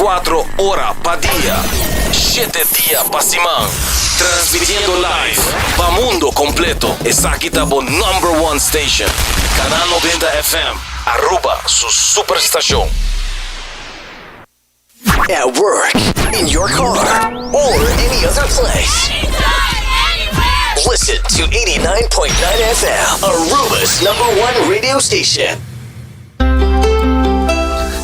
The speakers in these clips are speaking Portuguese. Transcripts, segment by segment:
24 horas pa' día, 7 días pa' semana. Transmitiendo live pa' mundo completo. Es aquí tabo #1 station. Canal 90 FM. Aruba, su superestación. At work, in your car, or any other place. Listen to 89.9 FM, Aruba's #1 radio station.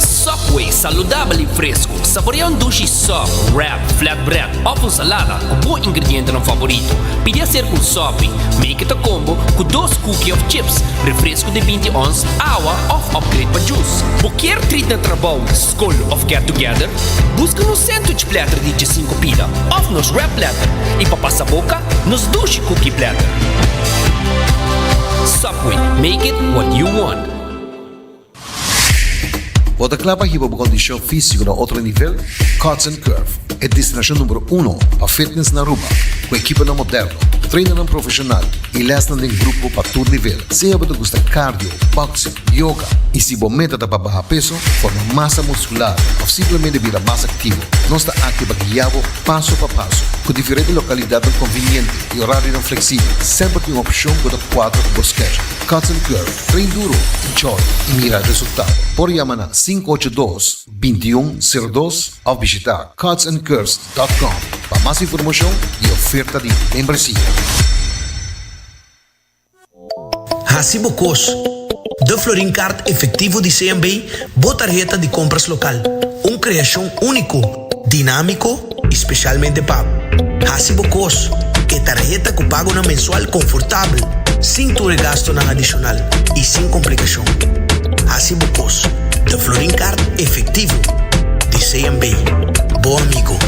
Subway, saludable e fresco. Saboreia um duche soft, wrap, flatbread, ou salada com bom ingrediente no favorito. Pide a ser com sope. Make it a combo com 2 cookies of chips, refresco de 20 ons, água of upgrade para juice. Qualquer treat na trabalho, school of get together, busca no sandwich platter de 5 pila, of nos wrap platter. E para passar boca, nos duche cookie platter. Subway, make it what you want. Waterklapa hiba bu kondisyon físico na outro nível? Cuts and Curve é destinação número 1 para fitness na Aruba, com equipa na moderno, treino na profissional e lesson em grupo para todo nível. Se você gosta de cardio, boxing, yoga e se você meta para baixar peso, forma massa muscular ou simplesmente vira mais ativo, nós está aqui para guiar passo a passo, com diferentes localidades convenientes e horários flexíveis. Sempre tem uma opção para 4 por schedule. Cuts and Curve, treino duro, enjoy e mira resultado. Por llamar 582-2102 ou visitar cutsandcurves.com para mais informação e oferta de membresía. Hasibo Cos, de Florin Card efectivo de CMB, boa tarjeta de compras local. Criação único, dinâmico, especialmente pago. Hasibo Cos, que tarjeta que pago na mensual confortável, sem tu gasto na adicional e sem complicação. Hasibo Cos, de Florin Card efectivo de CMB. Bom amigo.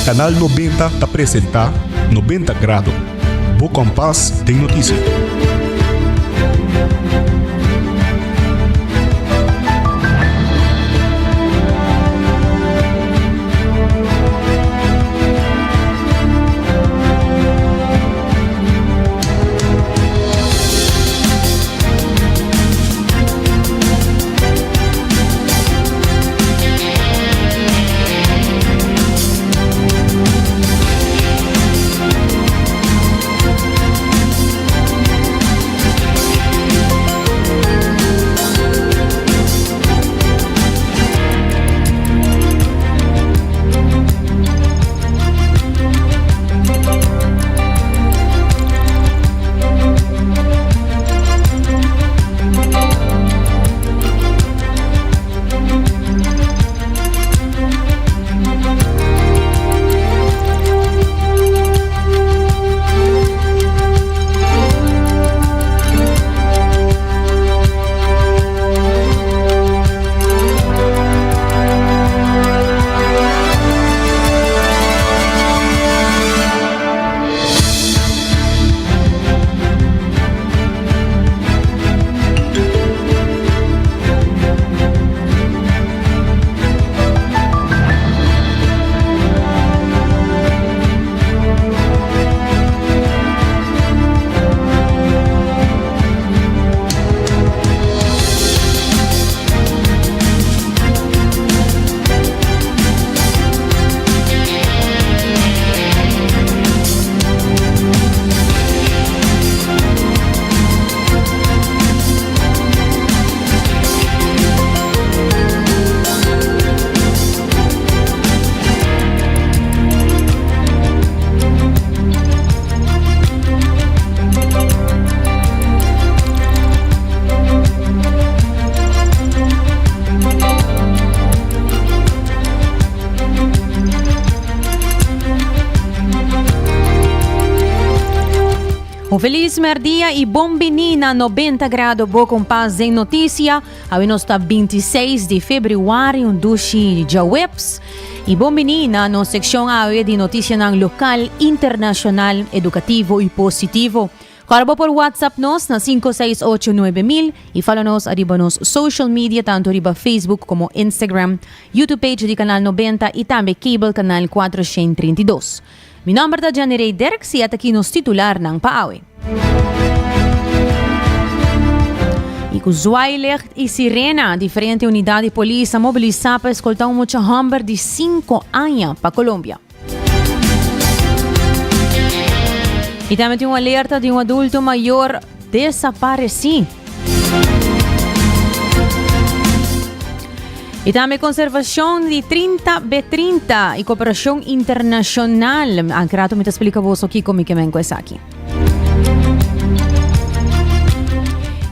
Canal 90 te apresenta 90 Grado. Bo Compás tem notícia. Um feliz merdia e bom menina 90 graus boa com paz em notícia. Hoje nós está 26 de fevereiro, um dushi de webs. E bom menina no seção hoje de notícia ng local, internacional, educativo e positivo. Karabo por WhatsApp nos na 5689000 e follow nos arriba nos social media tanto arriba Facebook como Instagram, YouTube page di Canal 90 e também Cable Canal 432. Mi number da Janirey Derksi at aqui nos titular ng Paawi. Ikuzuailech e Sirena, diferente unidade de polícia mobilizada para escoltar um humber de 5 anos para Colômbia. E também tem um alerta de um adulto maior desaparecido. E também conservação de 30B30 e cooperação internacional. Ang krato me explica vos aqui como que me encuentra aqui.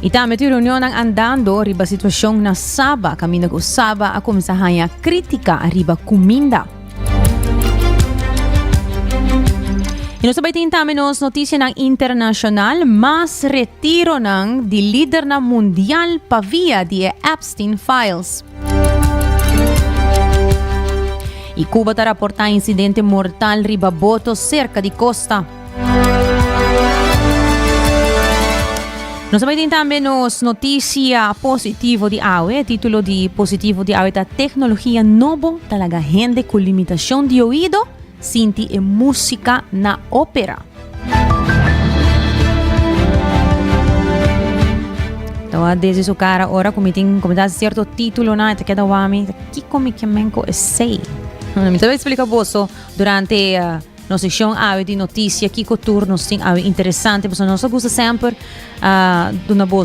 E também tem reunião andando riba situação na Sabah. Kami nag-usaba a komisahaya kritika riba kuminda. E nós sabay tin também nos notícia ng internacional, mas retiro ng di líder na mundial pa via di Epstein Files. E Cuba ta raporta incidente mortal riba boto cerca di costa. Nós sabay din também nos notícia positivo di AWE, título di positivo di AWE ta tecnologia novo talaga gente com limitação de ouvido, sinti e música na ópera. Então, desde o cara, ora, como dá certo título na, te queda o homem, que como que menco é sei. Me também explica você durante a sessão de notícia que o turno tem interessante, porque nós gosta sempre de uma boa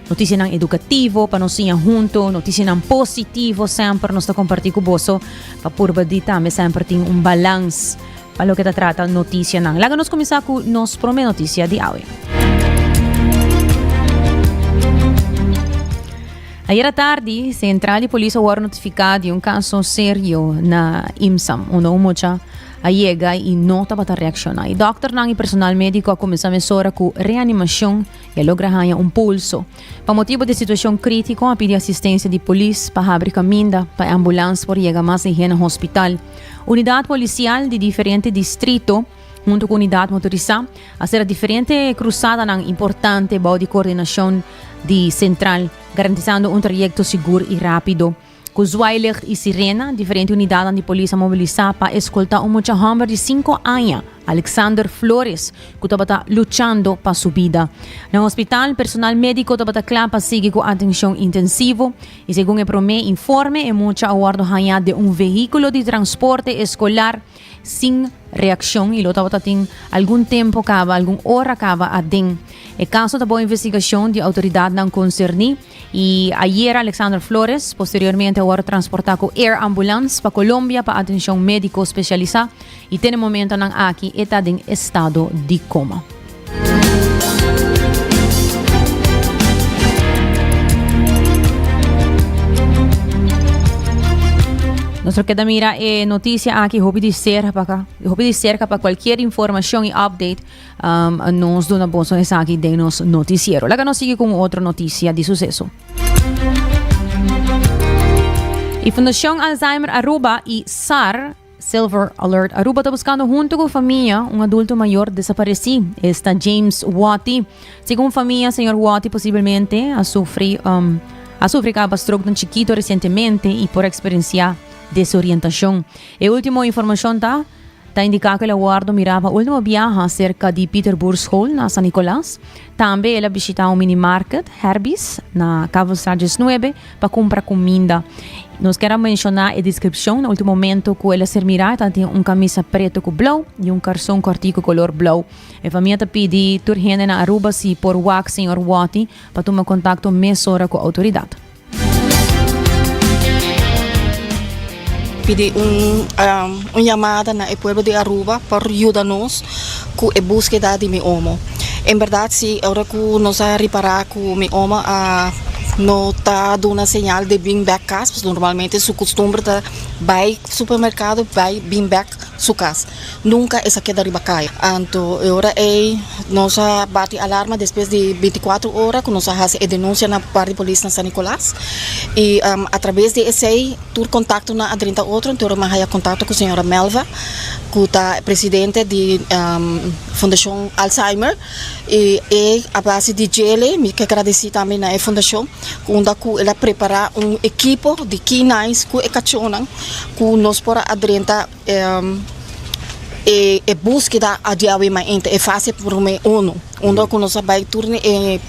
notícia não educativo para nós ir junto, notícia não positivo sempre nós compartilhar com você para por de também sempre tem balanço para o que trata notícia não. Lá nós começar com nossa primeira notícia de hoje. Ayer à tarde, Central de Polícia foi notificada de um caso sério na IMSAM, onde mucha ayega e não estava a reaccionar. E doctor e personal médico começou a mesura com reanimação e logra ganhar pulso. Para motivo de situação crítica, a pedir assistência de polícia para abrir caminho para a ambulância por chegar mais higiene ao hospital. Unidade policial de diferentes distritos junto com unidade motorizada, a ser diferente cruzada ng importante bau de coordenação de central, garantizando trajeto seguro e rápido. Com Zuailer e Sirena, diferente unidade de polícia mobilizada para escoltar homem de 5 anos, Alexander Flores, que estava lutando para sua vida. No hospital, personal médico estava claro para seguir com atenção intensiva e, segundo o primeiro informe, é muito aguardo de veículo de transporte escolar sem reação e lo estava tendo algum tempo acaba, alguma hora acaba a den. O caso da boa investigação de autoridade não concerni e ayer Alexander Flores posteriormente agora transportado com Air Ambulance para Colômbia para atenção médico especializada e tem momento não aqui está em estado de coma. Nuestro queda mira notícia aqui, hobby de cerca para qualquer informação e update nos dona bolsa aqui de nos noticiero. Lá nos sigue com outra notícia de sucesso. E Fundação Alzheimer Aruba e SAR Silver Alert Aruba está buscando junto com a família adulto maior desaparecido. Está James Watty. Segundo a família, senhor Watty possivelmente sofre stroke de chiquito recentemente e por experienciar desorientação. A última informação está indicando que o guarda mirava o último viaje cerca de Peterburg na San Nicolás. Também ela visitava mini market Herbis na Cabo Sarges 9 para comprar comida. Nós queremos mencionar a descrição no último momento que ela ser mirada tem camisa preto com blau e calção cortico color blau. A família está pedindo turgente na Aruba se por wax senhor Watty para tomar contato mais hora com a autoridade. Pedi chamada na pueblo de Aruba para ajudar-nos com a búsqueda de meu homo. Em verdade, se agora que nós reparar que meu homo não está dando sinal de bring back casa, normalmente é costume de vai supermercado, vai bring back su casa. Nunca esa queda arriba cae. Anto, ahora nos bate alarma después de 24 horas que nos hace denuncia na parte de polícia na San Nicolás. E a través de esse, tur contacto na 30 outro, então eu haya contato com a senhora Melva, que é presidente da Fundação Alzheimer. E a base de Jele, me que agradeci também na fundação, onde ela prepara equipo de canines que cachonan, que nos para adrenta e búsqueda adiamente é fácil por mim onde que nós vai turne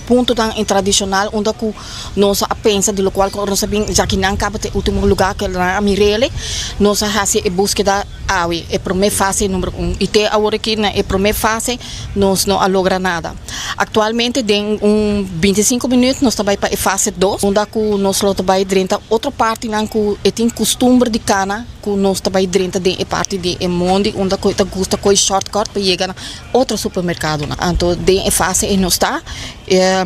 ponto tão tradicional onde que nós pensa de lo qual nós sabemos já que não cabe o último lugar que na Mirele nós faz a búsqueda awi é por mim fácil número 1 e até agora aqui na é por mim fácil nós não logra nada atualmente tem 25 minutos nós vai para a fase 2 onde que nós vai dentro outra parte não que tem costume de cana que nós vai dentro de parte de Monde onde que gusta com shortcut para chegar a outro supermercado então é fácil e não está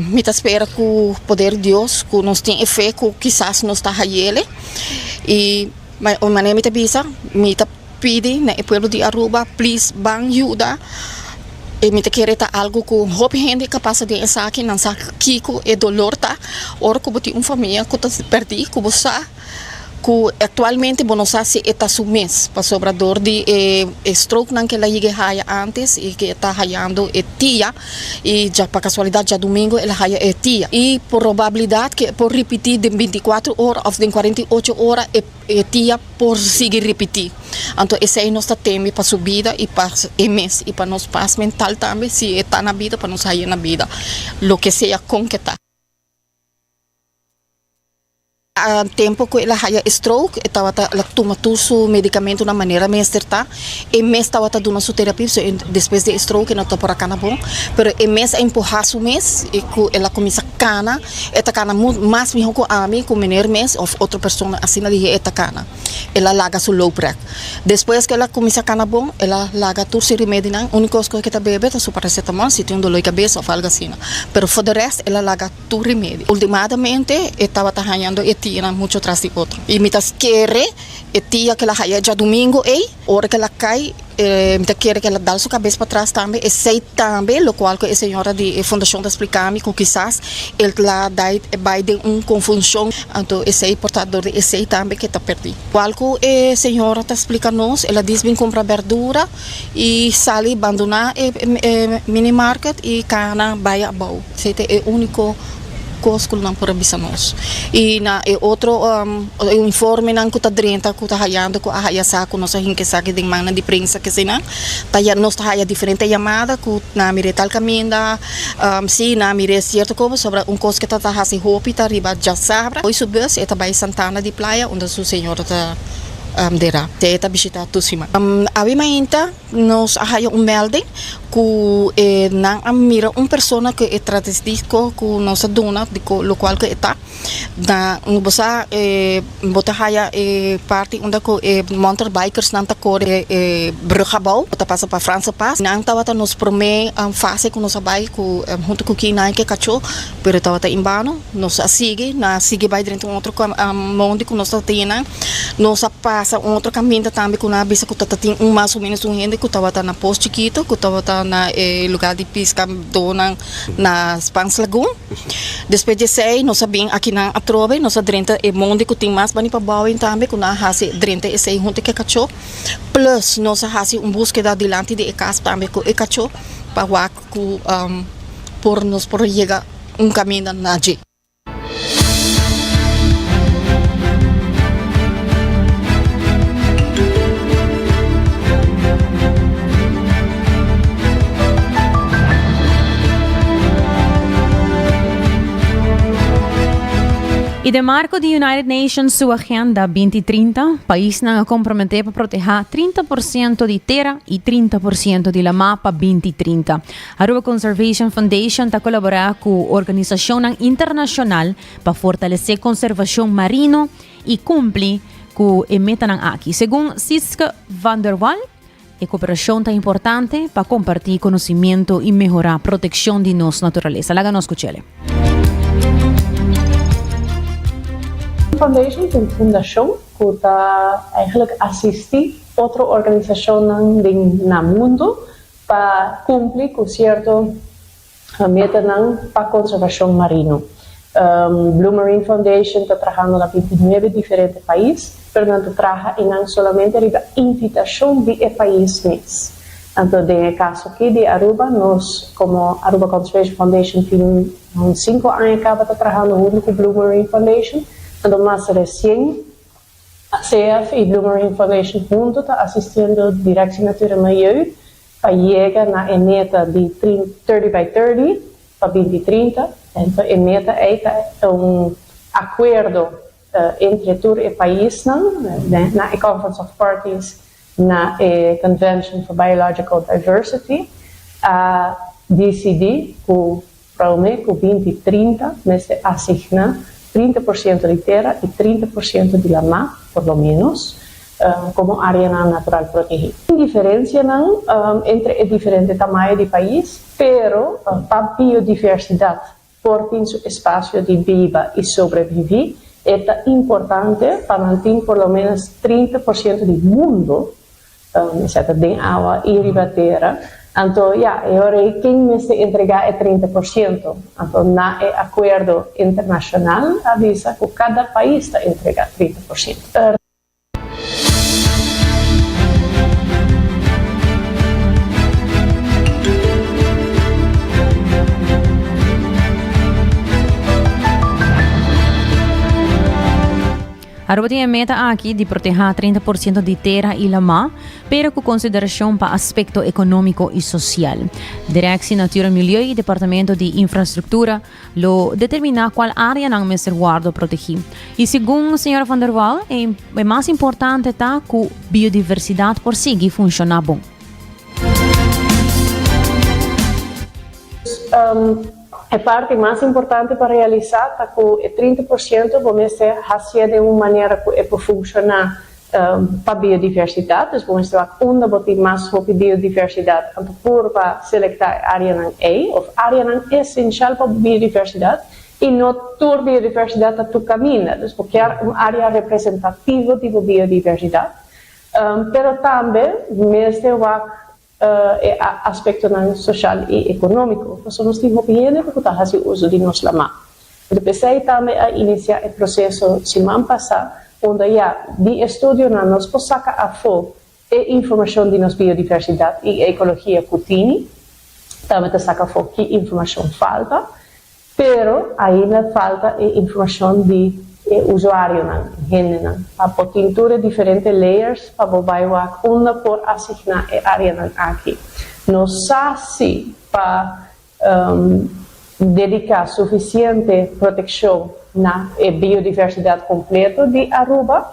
me espera que o poder de Deus que nós tem fé que quizás nós está ele e mas o maneira me avisa me pede na pueblo de Aruba please bang ajuda e me querer algo que hope gente capaz de pensar aqui não sabe que é dolor tá ora que botar família que tá perdi que você que atualmente Buenos Aires está sumis para sobrador de stroke que ela ia antes e que está haiando tia e já para casualidade já domingo ela haia tia e probabilidade que por repetir de 24 horas ou de 48 horas tia por seguir repetir então esse é nosso tema para subida e para mês e para nossa paz mental também se está na vida para nos sair na vida lo que seja com que está tempo que ela haya stroke estava ela toma todo su medicamento na maneira mesterta e mês estava dando sua terapia depois de stroke não está por acá na bom pero e mês empurrar su mês e que ela começa cana esta cana mais melhor que a mim com menor mês ou outra pessoa assim na dia esta cana ela larga su low pressure depois que ela começa cana bom ela larga todo seu remédio não única coisa que está bebendo é su paracetamol se tem dor de cabeça ou algo assim pero for the rest ela larga todo remédio ultimamente estava arranhando tina muito atrás de outro e me tas querer tia que ela haya já domingo hora que ela cai me quer que ela dá sua cabeça para trás também e sei também o qual que a senhora de fundação da explicar-me que quizás ela vai de confusão então esse portador de esse também que está perdido qual que a senhora está explicando-nos ela diz bem comprar verdura e sai abandonar mini market e cana vai a bom esse é o único coisa que não podemos avisar nós e na outro informe não que está dentro que está haiando que a haia saco nossa gente sabe de mana de prensa que se não tá já nós tá haia diferente chamada que na mire tal caminho se na mire certo como sobre coisa que está hasi hopi tá riba já sabe hoje subes eta vai Santana de Playa onde o senhor está dera te visita tussima abimenta nos haia melding que não mira persona que é tradesdico que nossa dona de lo qual que está na bosa bota haia parte onde que mountain bikers não tá corre brugabau bota passa para França passa não tava nos prome fase que nos vai com junto com quem não que cachou pero tava em bano nos sigue vai dentro outro mundo que nós tem nos passa outro caminho também com na bisa que tem mais ou menos gente que tava na posto chiquito que tava na lugar de pesca dona na Spans Lagoon depois de sei nós sabemos aqui na atrove nós dentro é mundo que tem mais bani para baú também que na hase dentro esse junto que cachou plus nós hase búsqueda delante de casa também que cachou para que por nos por chegar caminho na G. E de marco de United Nations sua agenda 2030, país não comprometeu para proteger 30% de terra e 30% de la mapa 2030. Aruba Conservation Foundation está colaborando com a organização internacional para fortalecer a conservação marino e cumprir com a meta aqui. Segundo Siska van der Waal, a cooperação é importante para compartilhar conhecimento e melhorar a proteção de nossa natureza. Laga nos escuchele. Foundation is een fundatie die eigenlijk assistie outra organização no mundo para cumprir com certo meta para a conservação marina. Blue Marine Foundation está trabalhando em 29 diferentes países, mas não trabalha não somente a invitação de país mês. Então, no caso aqui de Aruba, nós, como Aruba Conservation Foundation, temos 5 anos acaba trabalhando junto com Blue Marine Foundation. Então, mais recente, a CF e Blue Marine Foundation juntos está assistindo a Direção Natura Meio para chegar na meta de 30 by 30 para 2030. Então, a meta é acordo entre todos os países na Conference of Parties, na Convention for Biological Diversity, a decidir que para o 2030 nós asignar 30% de terra e 30% de lama, por lo menos, como área natural protegida. Tem diferença entre diferentes tamanhos de país, pero para a biodiversidade, por ter seu espaço de viva e sobreviver, é importante para manter por lo menos 30% do mundo, de água e ribateira. Então, agora quem me se entregar é 30%. Então, na acordo internacional, avisa que cada país está a entregar 30%. Aruba tem a meta aqui de proteger 30% de terra e lama, pero com consideração para aspecto econômico e social. Direção Natura Milieu e Departamento de Infraestrutura lo determina qual área não me ser guardo proteger. E segundo a senhora Van der Waal, é mais importante que a biodiversidade por si funciona bom. A parte mais importante para realizar é que 30% vamos fazer de uma maneira que pode funcionar para a biodiversidade. Vamos ter onde botar mais sobre biodiversidade, tanto por selecionar a área ou área essencial para a biodiversidade e não toda a biodiversidade que tu caminha, porque é uma área representativa de biodiversidade, mas também mesmo aspecto social e econômico. Nós temos que compreender porque está fazendo uso de nossa lama. Eu pensei também a iniciar o processo semana passada, onde de estudo nós podemos sacar a fogo e informação de nossa biodiversidade e ecologia que também sacar a fogo que informação falta, pero ainda falta informação de usuário, gente, a pintura diferentes layers para bobar uma por asignar a área aqui. Não sei para dedicar suficiente proteção na biodiversidade completa de Aruba.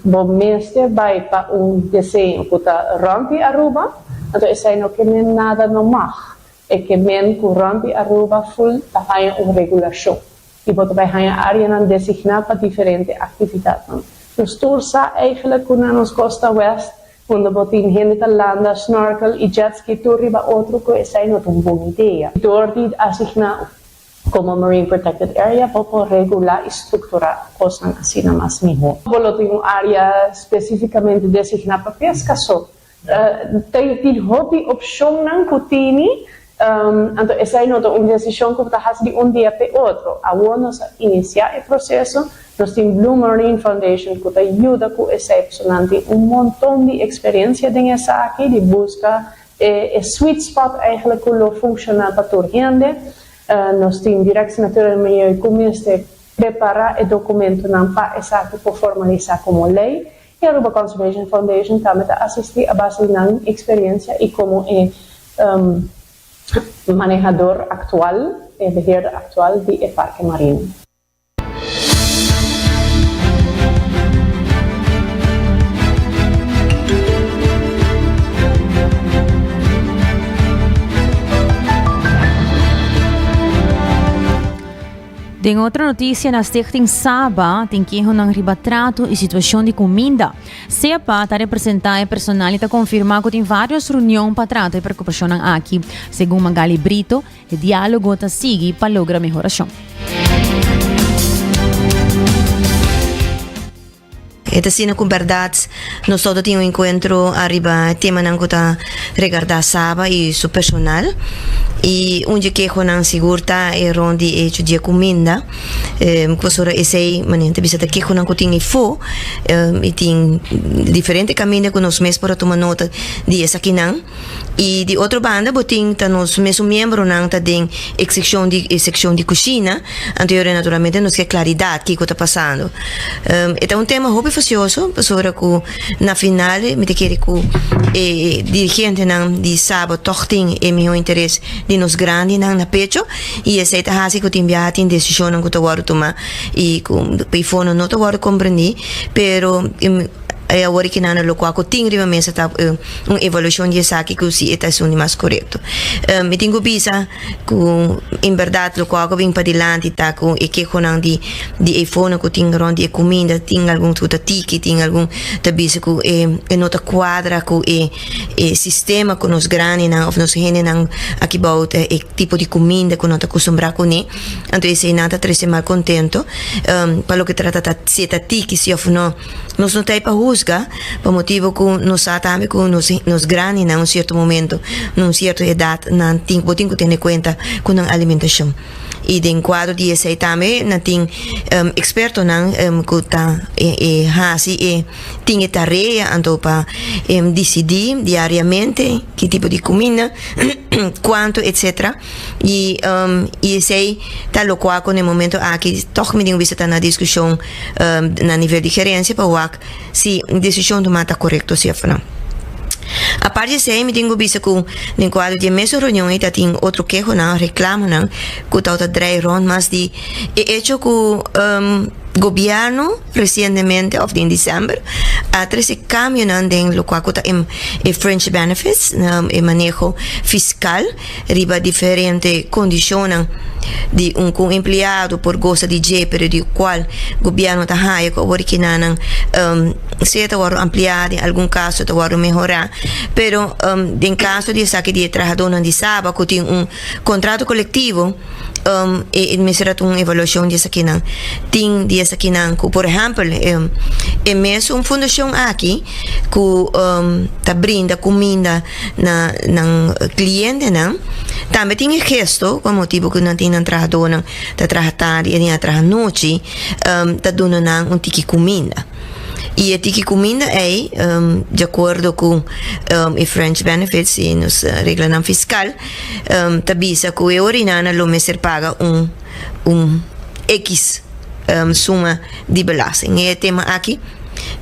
Vamos vai para desenho que está rompe Aruba, então isso aí não que nada não mais, é que men que rompe Aruba full está uma regulação. E você vai ter a área designada para diferentes atividades. Nós todos eigenlijk na nossa costa oeste, onde você tem gente que landa, snorkel e jet ski, tudo riba outro que essa é uma boa ideia. Door de asignar como Marine Protected Area, para regular e estruturar coisas assim na mais melhor. Você tem uma área especificamente designada para pesca só. Tem hobby opção que tem. Então, essa é uma decisão que está fazendo de dia para outro. Agora, nós iniciar o processo, nós temos Blue Marine Foundation que ajuda com essa pessoa, tem montão de experiência nessa aqui, de busca sweet spot eigenlijk que funciona para toda gente. Nós temos Direção Natura Meio e começa a preparar o documento para essa aqui para formalizar como lei. E a Aruba Conservation Foundation também está assistindo a base de experiência e como manejador actual, beheerder actual de Parque Marino. Tem outra notícia na Stichting Saba, tem que ng ribatrato e situação de comida. SEPA está representar o personal e está confirmar que tem várias reuniões para tratar a preocupação aqui. Segundo Magali Brito, o diálogo está seguir para lograr melhoração. Esta cena com verdades, nós todos tínhamos um encontro arriba, tema não que tá regardar Saba e seu personal. E onde que eu não segura é onde é dia comida. Professora esse manente bisa que eu não tinha fo e tem diferente caminho que nós mesmos para tomar nota de essa aqui não. E de outra banda botin tá nós mesmo membro não tá tem secção de cozinha. Anterior naturalmente nós quer claridade que está passando. É um tema muito facioso, professora que na final me te quer que dirigente não de sábado toch tem meu interesse de nos grande na pecho e essa é a que tem viagem tem decisão que eu vou tomar e com iPhone não eu vou compreender, pero agora que não local que tem realmente está uma evolução de essa que se está sendo mais correto. Me tenho visa que em verdade local que vem para diante tá com e que com de iPhone que tem onde é comida tem algum tudo ticket tem algum tabisa que é nota quadra que é sistema que nos grande não nos gente não aqui about é tipo de comida que não está acostumbrado com né então esse não está triste mais contento para o que trata se tá ticket se of não nos não tem para por motivo que nós sabemos que nos grandes em um certo momento, numa certa idade, não tem que ter em conta com a alimentação. E de quadro de esse também, não tem experto não que tá tem tarefa então para decidir diariamente que tipo de comida, quanto etc. E esse tá local no momento aqui, toch me tenho visto na discussão na nível de gerência para o se decisão tomada está correta se não. A parte disso, me tenho visto que no quadro de mesma reunião ainda tem outro queijo não reclamo não que está outra dry run mas de hecho que governo recentemente of in dezembro atrás esse cambio não tem lo qual está em French benefits em manejo fiscal riba diferente condições de um empregado por gosta de J pero de qual governo está high que agora que não se está ampliado em algum caso está melhorar pero em caso de saque de trabalhador de sábado que tem contrato coletivo e me será uma avaliação dessa aqui não tem dessa aqui não por exemplo é mesmo uma fundação aqui que tá brinda comida na cliente não também tem gesto com motivo que não tem trabalhador não tá trabalhando e nem trabalhar noite tá dando não tiki comida e a tiki comida é de acordo com o French benefits e nos regras fiscal tabisa que o orinana lo messer paga X suma de belasting é tema aqui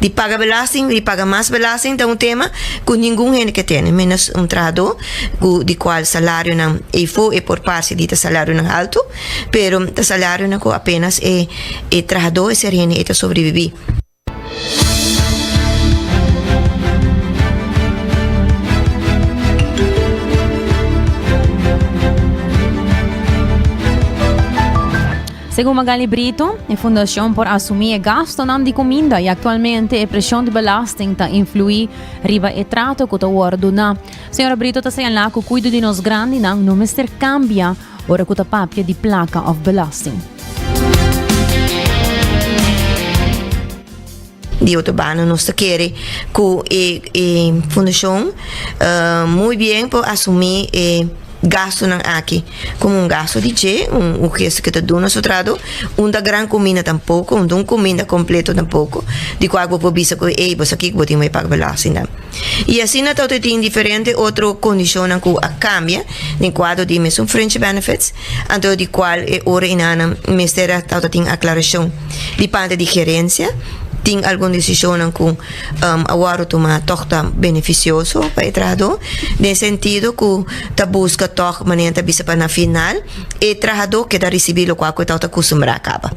de paga belasting de paga mais belasting é um tema que ninguém gente que tem menos trabalhador de qual salário não é por parte de salário não alto pero o salário não apenas é trabalhador e ser gente é sobreviver. Segundo Magali Brito, a fundação por assumir gasto de comida e atualmente a pressão de belasting está influir riba e trato que está ordena. Senhora Brito está saying lá que o cuido de nós grande não mister cambia ora que está papia de placa of belasting. De outro bando nós queremos que a fundação muito bem por assumir gasto não aqui como gasto de J gesto que está dando seu trabalho da grande comida tampouco comida completa tampouco de qual vou bisa que você aqui vou ter mais pagar belasting e assim na toda tem diferente outra condição que cambia no quadro de mesmo French benefits então de qual é hora inana mestera toda tem aclaração de parte de gerência tem alguma decisão que agora toma toca beneficioso para o trabalhador nesse sentido que ta busca toca maneira bisa para na final e trabalhador que está recebendo o qual está acostumado acaba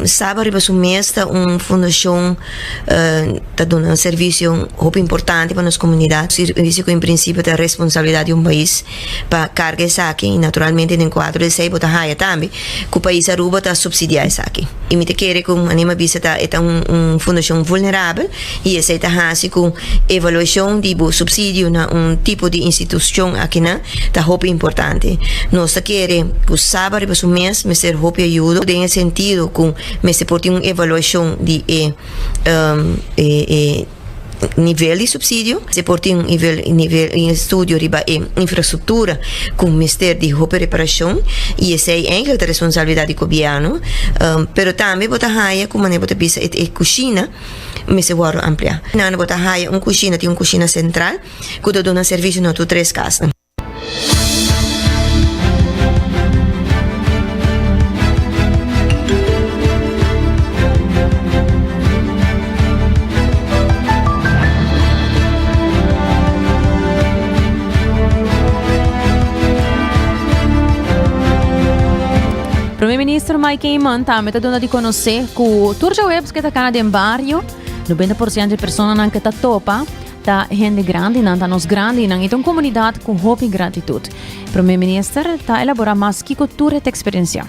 sabe riba sumesta fundação está dando um serviço muito importante para as comunidades serviço que em princípio é responsabilidade de país para carga essa aqui e naturalmente no quadro de sei botar raia também que o país Aruba está subsidiar essa aqui e me te quer que anima bisa está fundação vulnerável e essa está com evaluação de subsídio na tipo de instituição aqui na tá roupa importante. Nós queremos que o sábado para o mês me ser roupa ajuda em sentido com me se portar uma avaliação de nível de subsídio, se portar nível em estudo de infraestrutura com o Ministério de Roupa e Reparação e essa é a responsabilidade do governo, pero também botar raia como nem botar pisa e cozinha me se guarda ampliar. Não botar raia cozinha tem cozinha central que dá um serviço na tua 3 casas. Primeiro-Ministro Mike Heyman também está dando a conhecer que o Turja Webs que está cá no barrio, 90% de pessoas que está topa, está gente grande, não está nos grande, não é uma comunidade com hope e gratitude. O Primeiro-Ministro está elaborando mais que cultura e experiência.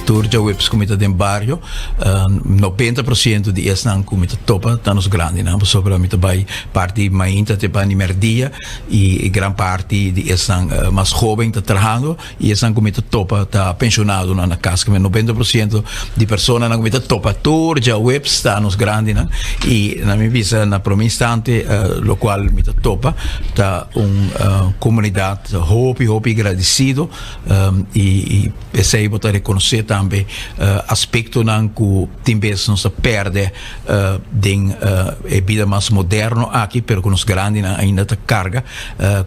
Turja Webs comita de barrio, 90% de esses comita topa tá nos grande, não? Sobre a mita vai parte mainta te para merdia e gran parte de esses mais jovem tá trabalhando e esses comita topa tá pensionado na casa, mas 90% de pessoas na comita topa Turja Webs tá nos grande, não? E na minha vista na primeiro instante, lo qual mita topa tá comunidade hope agradecido e esse aí botar reconhecer também aspecto não que talvez não se perde de vida mais moderno aqui, porque nos grandes ainda está carga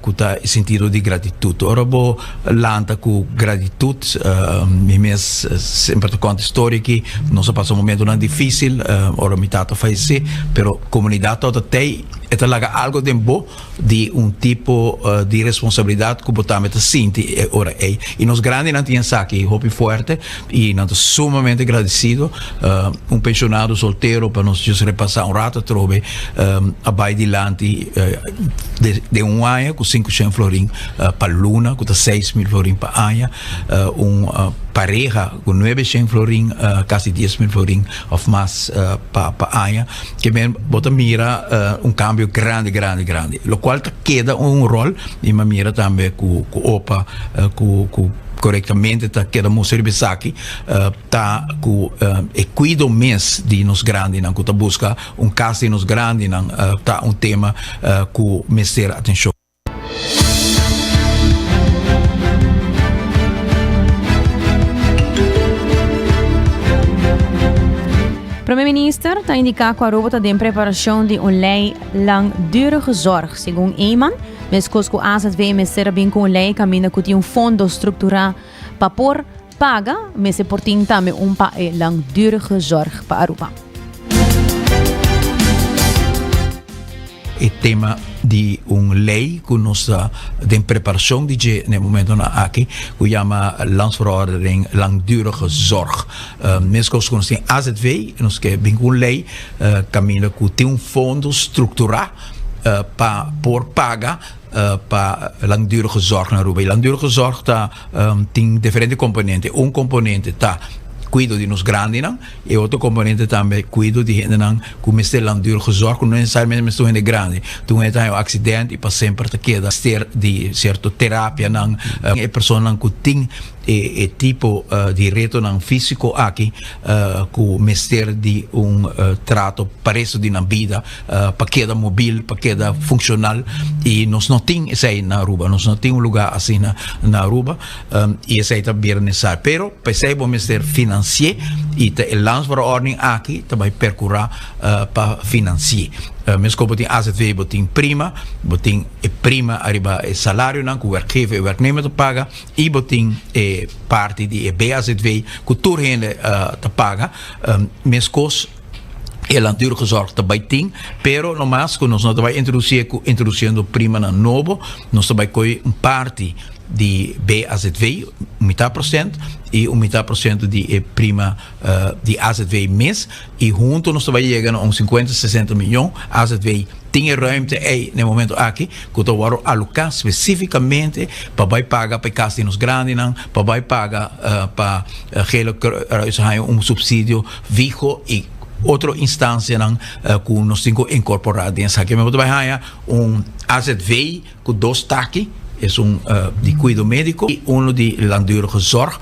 que está sentido de gratitude. Ora vou lanta com gratitude, mesmo sempre te conta história que não se passa um momento não difícil, ora me tata faz isso, pero comunidade toda tem é algo de bom de tipo de responsabilidade que botamos sente ora e nos grandes não tinha aqui hope forte e não sumamente agradecido pensionado solteiro para nos repassar rato trove abai dilante de ano com 500 florin para luna com 6.000 florin para ano pareja com 900 florin quase 10.000 florin ou mais para ano que bem bota mira cambio grande lo qual queda rol e ma mira também com opa com corretamente tá queda mo serviço aqui tá com cuido mês de nos grande não que busca caso de nos grande não tá tema que merecer atenção. O Primeiro-Ministro está indicando que a Aruba está em preparação de uma lei langdurige zorg, segundo Heyman. Mas que o AZV meser bem com a lei caminha que tem fundo estrutural para por paga, mas se portem também langdurige zorg para a Aruba. O tema de uma lei que nós de preparação de no momento aqui que chama Landsverordening langdurige zorg. Mesmo que nós temos AZV, nós que bem com lei caminha que tem fundo estrutural para por paga para langdurige zorg na Aruba. Langdurige zorg tem diferentes componentes. Componente está cuido de nos grandes e outro componente também cuido de gente que me está langdurige zorg não necessariamente me estou gente grande tu tem um acidente e para sempre te queda ter de certa terapia a pessoa que tem tipo de reto físico aqui que mestre de trato parecido de na vida para queda móvel para queda funcional e nós não tem isso aí na Aruba nós não tem lugar assim na Aruba e isso aí também é necessário pero pensei bom mestre financeiro e a Landsverordening aqui também percorrer para financiar mesmo que tem AZV tem prima arriba o salário que o werkgever e o werknemer paga e tem parte de BAZV que toda gente paga mesmo ela dura gezorgd também tem, pero no mais que nós não vai introduzindo prima na novo, nós vai coi parte de BAZV, 1% e 1% de prima de AZV mês, e junto nós vai chegar a uns 50, 60 milhões AZV. Tem ruimte aí no momento aqui que eu vou alocar especificamente para vai pagar para casa nos grandes, para vai pagar para subsídio fijo e outra instância que nós temos que incorporar dentro. Aqui mesmo vai AZV com 2 taques, é de cuidado médico e de langdurige zorg,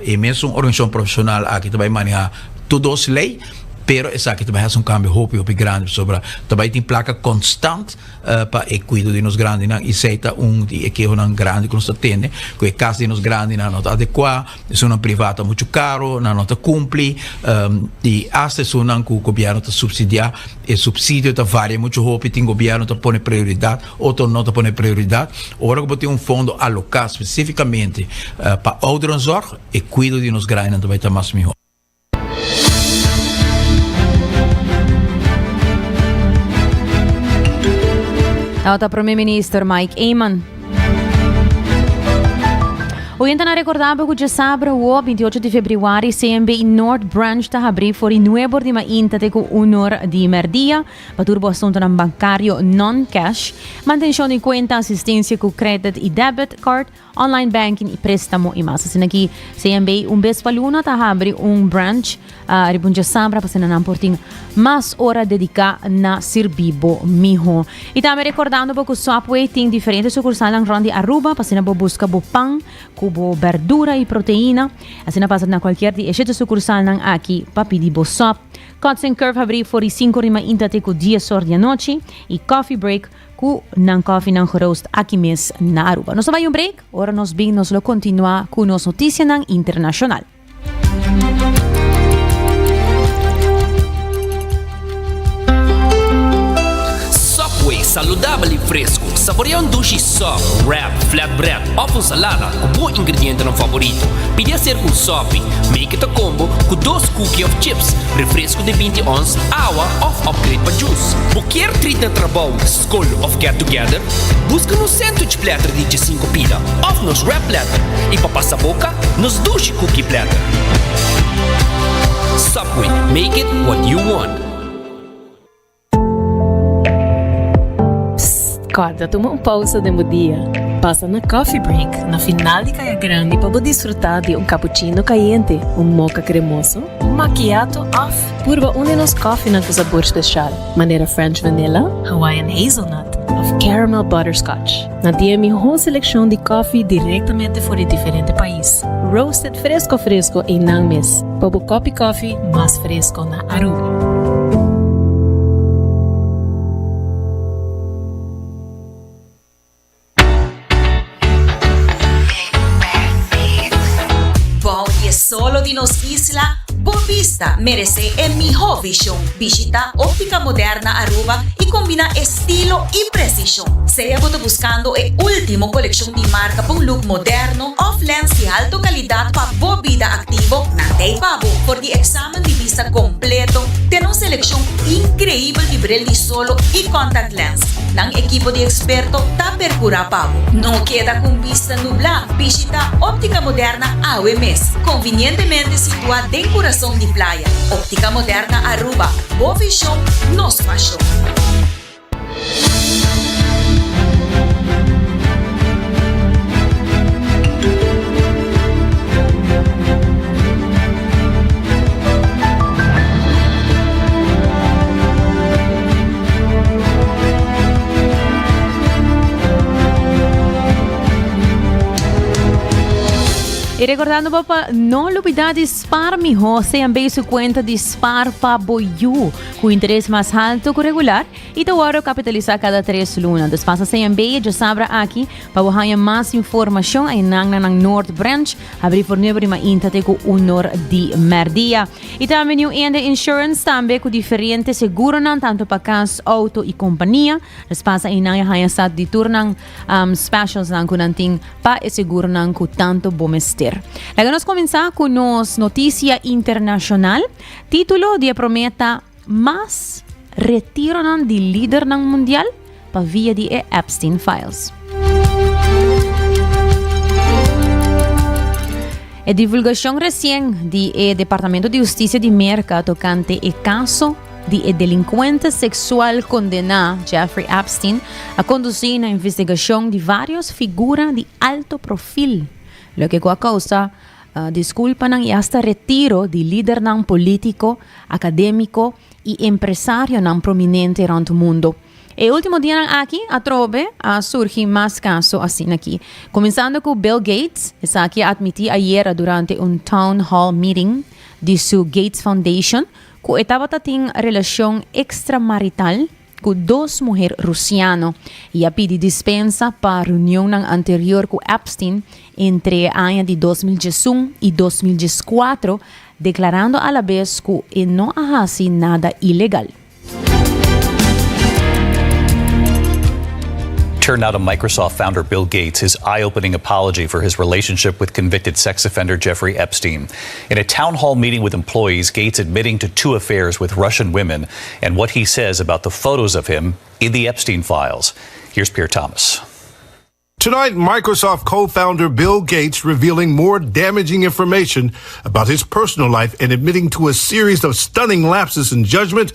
e mesmo uma organização profissional aqui também manejar todas as leis. Pero essa aqui também é cambio hope grande sobre também tem placa constante para o cuidado de nos grandes e seita de que é grande que nós temos que o caso de nos grandes não está adequado, é uma privada muito caro, não está cumpre, e até se não que o governo está subsidiar, e subsídio está varia muito hope, tem governo está põe prioridade, outro não está põe prioridade. Agora que tem fundo alocado especificamente para ouderenzorg e cuidado de nos grandes também está mais melhor. Alta Primeiro-Ministro Mike Eamon. O na recordava que já sabe o 28 de fevereiro CMB North Branch está abrindo for nuevo de mainta com honor de merdia para turbo assunto ng bancário non-cash, mantenção de conta, assistência com credit e debit card, online banking e préstamo e mais. Assim aqui CMB vez paluna está abrindo branch ribun já sabe para não porting mais hora dedicada na servibo miho. E também recordando que o Subway tem diferentes sucursais em Rondi Aruba para não buscar pão, cubo verdura e proteína. Assim não passa na qualquer de este sucursal nang aqui para pedir bo sop. Cotton Curve abrir for 5 rima intate com 10 horas da noite e coffee break com nang coffee nang roast aqui mes na Aruba. Nós vai break, ora nós bem nos lo continua com nos notícia nang internacional. Saludável e fresco. Saboreia dushi soft, wrap, flatbread, ou salada com bom ingrediente no favorito. Pedia ser com sopi, make it a combo com 2 cookies of chips, refresco de 20 ons, água of upgrade para juice. Qualquer treat na trabalho, school of get together, busca no sandwich platter de 5 pila, of nos wrap platter, e para passar boca, nos dushi cookie platter. Subway, make it what you want. Acorda, toma pausa de um dia. Passa na coffee break, na final de caia grande para desfrutar de cappuccino caliente, mocha cremoso, macchiato off, purba de nos coffee na sabor especial, maneira French vanilla, Hawaiian hazelnut, of caramel butterscotch. Na dia minha seleção de coffee diretamente fora de diferente país. Roasted fresco em Nangmes, para o coffee mais fresco na Aruba. Solo de nos isla, Bovista merece el mejor visión. Visita Óptica Moderna Aruba y combina estilo y precisión. Sea buscando el último colección de marca para un look moderno, off lens de alta calidad para boa vida activo, nate pavo por el examen de vista completo. Tenemos selección increíble de brillo de solo y contact lens. Nang equipo de experto ta percura pavo. No queda con vista nublada. Visita Óptica Moderna AWMS, convenientemente situada en corazón de playa. Óptica Moderna Aruba, boa visión, nos pasión. E recordando para não olvidar de SPAR mijo, também sua conta de SPAR para boiú, com interesse mais alto que o regular, e da hora capitalizar cada 3 lunas. Despasa CMB já sabe aqui, para você mais informação aí na North Branch, abrir por novo uma intate com o honor de merdia. E também o Ende Insurance, também com diferentes seguros, tanto para casa, auto e companhia. Despasa aí na estado de turno, specials com nanting para seguro com tanto bom mestre. Vamos começar com nos notícia internacional. Título de prometa mas retiro ng di leader ng mundial pa via di Epstein files. E divulgação recente do Departamento de Justiça de América tocante o caso de delinquente sexual condenado Jeffrey Epstein a conduzir na investigação de várias figuras de alto perfil, lo que causa disculpa ng hasta retiro de líder ng político, académico e empresário ng prominente around o mundo. E último dia ng aqui, atrobe, surge mais caso assim aqui. Começando com Bill Gates, essa aqui admiti ayer durante un town hall meeting de su Gates Foundation, que estava tendo relação extramarital com duas mulheres russianas e a pedi dispensa para reunião anterior com Epstein entre anos de 2011 e 2014, declarando a la vez que não hacía nada ilegal. Turned out of Microsoft founder Bill Gates his eye-opening apology for his relationship with convicted sex offender Jeffrey Epstein. In a town hall meeting with employees, Gates admitting to 2 affairs with Russian women and what he says about the photos of him in the Epstein files. Here's Pierre Thomas. Tonight, Microsoft co-founder Bill Gates revealing more damaging information about his personal life and admitting to a series of stunning lapses in judgment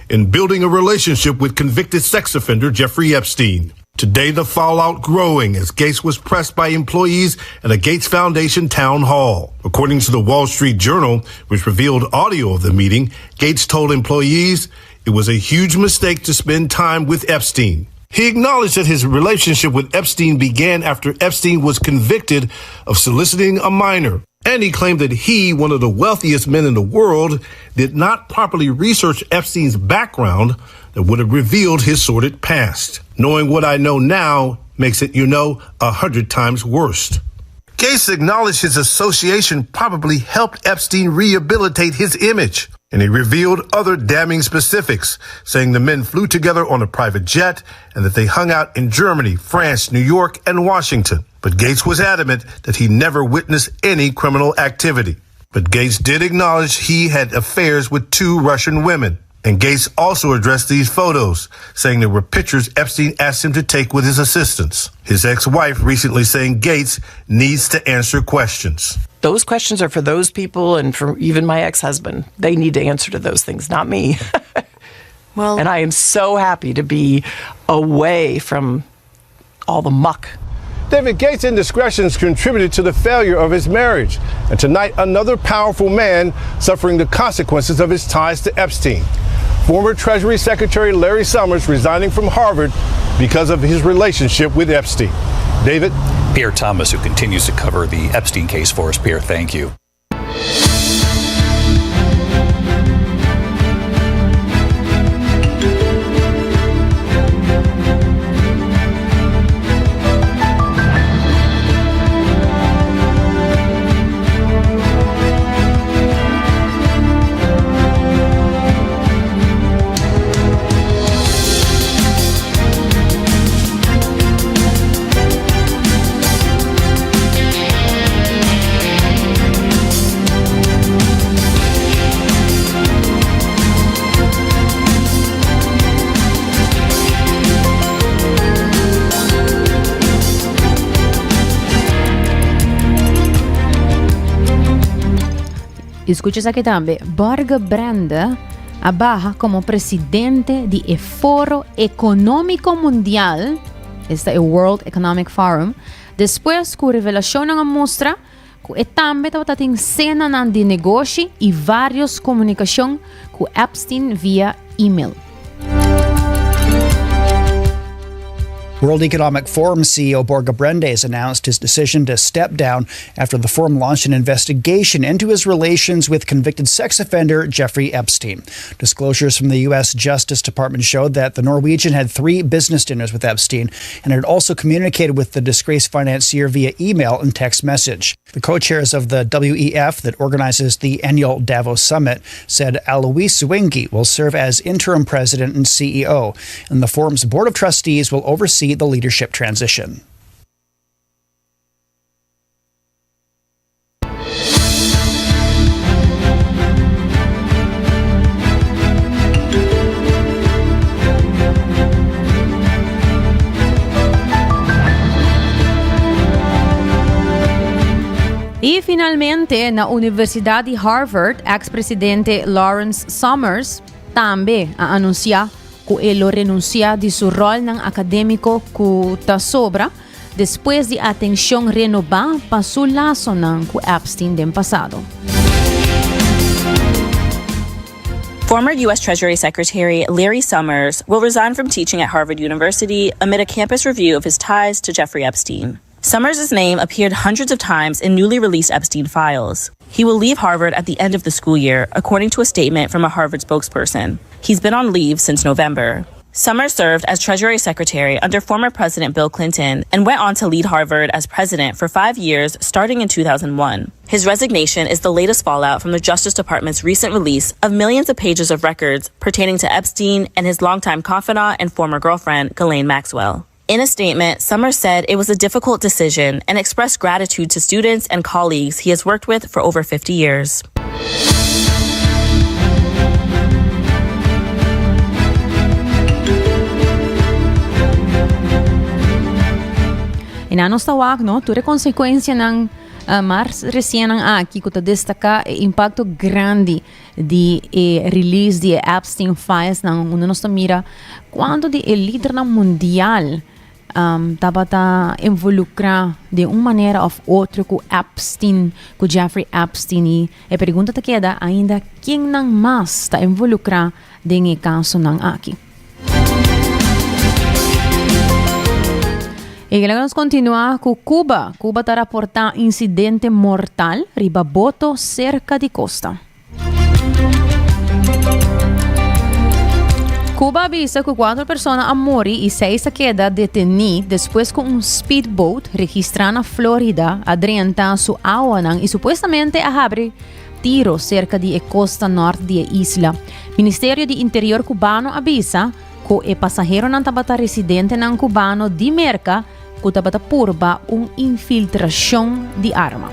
in building a relationship with convicted sex offender Jeffrey Epstein. Today, the fallout growing as Gates was pressed by employees at a Gates Foundation town hall. According to the Wall Street Journal, which revealed audio of the meeting, Gates told employees it was a huge mistake to spend time with Epstein. He acknowledged that his relationship with Epstein began after Epstein was convicted of soliciting a minor. And he claimed that he, one of the wealthiest men in the world, did not properly research Epstein's background that would have revealed his sordid past. Knowing what I know now makes it, 100 times worse. Gates acknowledged his association probably helped Epstein rehabilitate his image. And he revealed other damning specifics, saying the men flew together on a private jet and that they hung out in Germany, France, New York, and Washington. But Gates was adamant that he never witnessed any criminal activity. But Gates did acknowledge he had affairs with 2 Russian women. And Gates also addressed these photos, saying there were pictures Epstein asked him to take with his assistants. His ex-wife recently saying Gates needs to answer questions. Those questions are for those people and for even my ex-husband. They need to answer to those things, not me. Well, and I am so happy to be away from all the muck. David Gates' indiscretions contributed to the failure of his marriage. And tonight, another powerful man suffering the consequences of his ties to Epstein. Former Treasury Secretary Larry Summers resigning from Harvard because of his relationship with Epstein. David? Pierre Thomas, who continues to cover the Epstein case for us. Pierre, thank you. Escucha aqui também. Borg Brande abaja como presidente do Foro Econômico Mundial, este é o World Economic Forum, depois que a revelação não mostra que também estava tendo cena de negócio e várias comunicações com Epstein via e-mail. World Economic Forum CEO Borge Brende has announced his decision to step down after the forum launched an investigation into his relations with convicted sex offender Jeffrey Epstein. Disclosures from the U.S. Justice Department showed that the Norwegian had 3 business dinners with Epstein and had also communicated with the disgraced financier via email and text message. The co-chairs of the WEF that organizes the annual Davos Summit said Alois Zwingi will serve as interim president and CEO, and the forum's board of trustees will oversee the leadership transition. Y finalmente, na Universidad de Harvard, ex-presidente Lawrence Summers también anuncia que él renuncia de su rol ng académico que ta sobra después de atención renovada para su lazo ng Epstein del pasado. Former U.S. Treasury Secretary Larry Summers will resign from teaching at Harvard University amid a campus review of his ties to Jeffrey Epstein. Summers' name appeared hundreds of times in newly released Epstein files. He will leave Harvard at the end of the school year, according to a statement from a Harvard spokesperson. He's been on leave since November. Summers served as Treasury Secretary under former President Bill Clinton and went on to lead Harvard as president for 5 years, starting in 2001. His resignation is the latest fallout from the Justice Department's recent release of millions of pages of records pertaining to Epstein and his longtime confidant and former girlfriend, Ghislaine Maxwell. In a statement, Summers said it was a difficult decision and expressed gratitude to students and colleagues he has worked with for over 50 years. Inanos tawag, no? Ture konsekwensya ng mas recién ang aqui que destaca impacto grande de release de Epstein Files ng uno nos mira quando de líder ng mundial estava involucrar de uma maneira ou outra com Epstein, com Jeffrey Epstein e a pergunta te queda ainda quem não mais está involucrar nesse caso ng aqui. E vamos continuar com Cuba. Cuba está reportando incidente mortal ribaboto cerca de costa. Cuba avisa que 4 pessoas han morrido y 6 quedan detenidas después que un speedboat registrado en Florida adrienta su agua y supuestamente abre tiro cerca de la costa norte de la isla. Ministerio de Interior cubano avisa que el pasajero no estaba residente en cubano de Merca que estaba purba una infiltración de arma.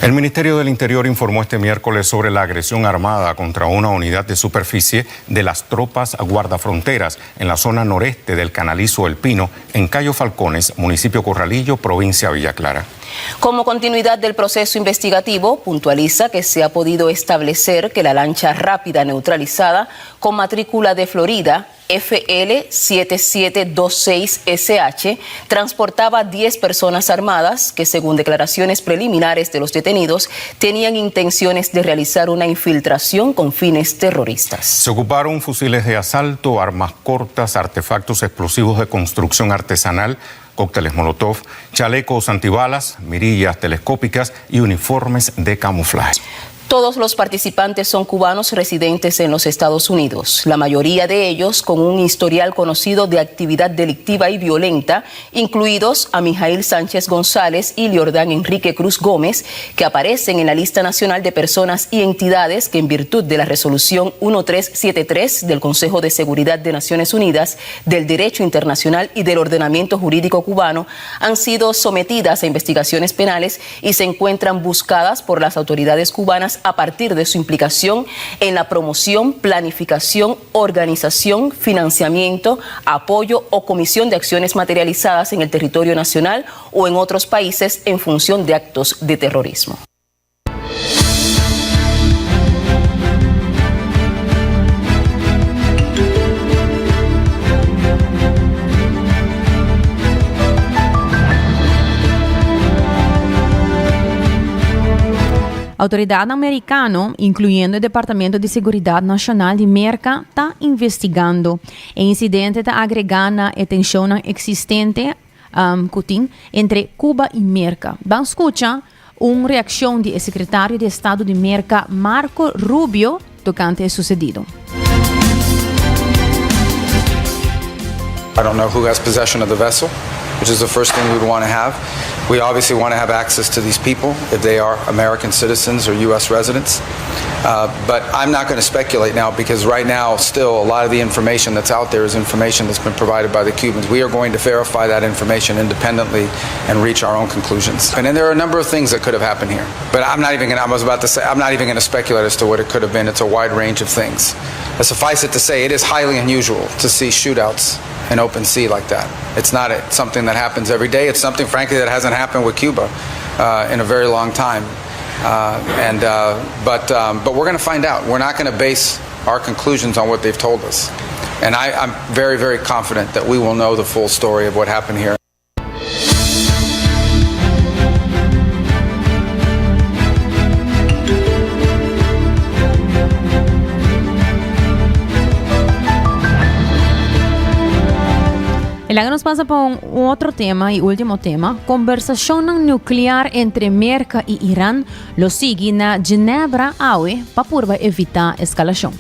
El Ministerio del Interior informó este miércoles sobre la agresión armada contra una unidad de superficie de las tropas guardafronteras en la zona noreste del Canalizo El Pino, en Cayo Falcones, municipio Corralillo, provincia Villa Clara. Como continuidad del proceso investigativo, puntualiza que se ha podido establecer que la lancha rápida neutralizada con matrícula de Florida, FL7726SH, transportaba 10 personas armadas que, según declaraciones preliminares de los detenidos, tenían intenciones de realizar una infiltración con fines terroristas. Se ocuparon fusiles de asalto, armas cortas, artefactos explosivos de construcción artesanal, cócteles Molotov, chalecos antibalas, mirillas telescópicas y uniformes de camuflaje. Todos los participantes son cubanos residentes en los Estados Unidos, la mayoría de ellos con un historial conocido de actividad delictiva y violenta, incluidos a Mijail Sánchez González y Liordán Enrique Cruz Gómez, que aparecen en la lista nacional de personas y entidades que en virtud de la resolución 1373 del Consejo de Seguridad de Naciones Unidas, del Derecho Internacional y del Ordenamiento Jurídico Cubano han sido sometidas a investigaciones penales y se encuentran buscadas por las autoridades cubanas a partir de su implicación en la promoción, planificación, organización, financiamiento, apoyo o comisión de acciones materializadas en el territorio nacional o en otros países en función de actos de terrorismo. Autoridade americana, incluindo o Departamento de Seguridade Nacional de Merca, está investigando. O incidente está agregando a tensão existente entre Cuba e Merca. Vamos escutar uma reação do secretário de Estado de Merca, Marco Rubio, tocante ao sucedido. I don't know who has possession of the vessel, which is the first thing we would want to have. We obviously want to have access to these people if they are American citizens or U.S. residents. But I'm not going to speculate now because right now still a lot of the information that's out there is information that's been provided by the Cubans. We are going to verify that information independently and reach our own conclusions. And then there are a number of things that could have happened here. But I'm not even going to speculate as to what it could have been. It's a wide range of things. But suffice it to say, it is highly unusual to see shootouts an open sea like that. It's not something that happens every day. It's something, frankly, that hasn't happened with Cuba in a very long time. But we're going to find out. We're not going to base our conclusions on what they've told us. And I'm very, very confident that we will know the full story of what happened here. Y luego nos pasa por otro tema y último tema. Conversación nuclear entre América y Irán lo sigue na Ginebra awe para evitar escalación.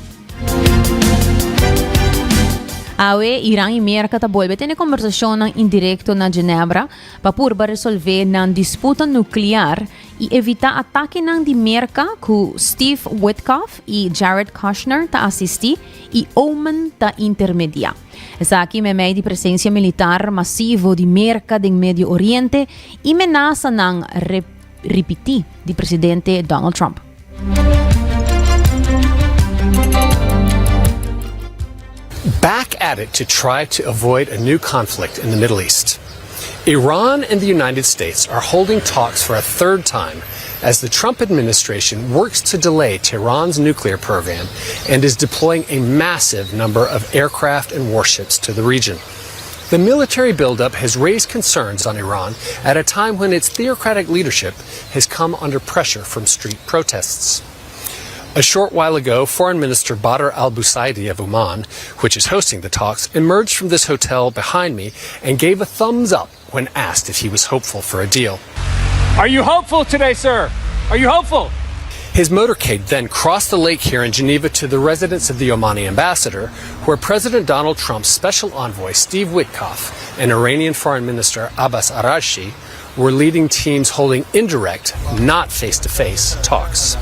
Awe, Irán y América vuelven a tener conversación en directo na Ginebra para resolver na disputa nuclear y evitar ataque na de América que Steve Witkoff y Jared Kushner ta asisti y Oman ta intermedia. Esa aquí me medio de presencia militar masivo de América del Medio Oriente y amenaza ng repetir de presidente Donald Trump. Back at it to try to avoid a new conflict in the Middle East. Iran and the United States are holding talks for a third time as the Trump administration works to delay Tehran's nuclear program and is deploying a massive number of aircraft and warships to the region. The military buildup has raised concerns on Iran at a time when its theocratic leadership has come under pressure from street protests. A short while ago, Foreign Minister Badr al-Busaidi of Oman, which is hosting the talks, emerged from this hotel behind me and gave a thumbs up when asked if he was hopeful for a deal. Are you hopeful today, sir? Are you hopeful? His motorcade then crossed the lake here in Geneva to the residence of the Omani ambassador, where President Donald Trump's special envoy, Steve Witkoff, and Iranian Foreign Minister Abbas Araghchi were leading teams holding indirect, not face-to-face, talks.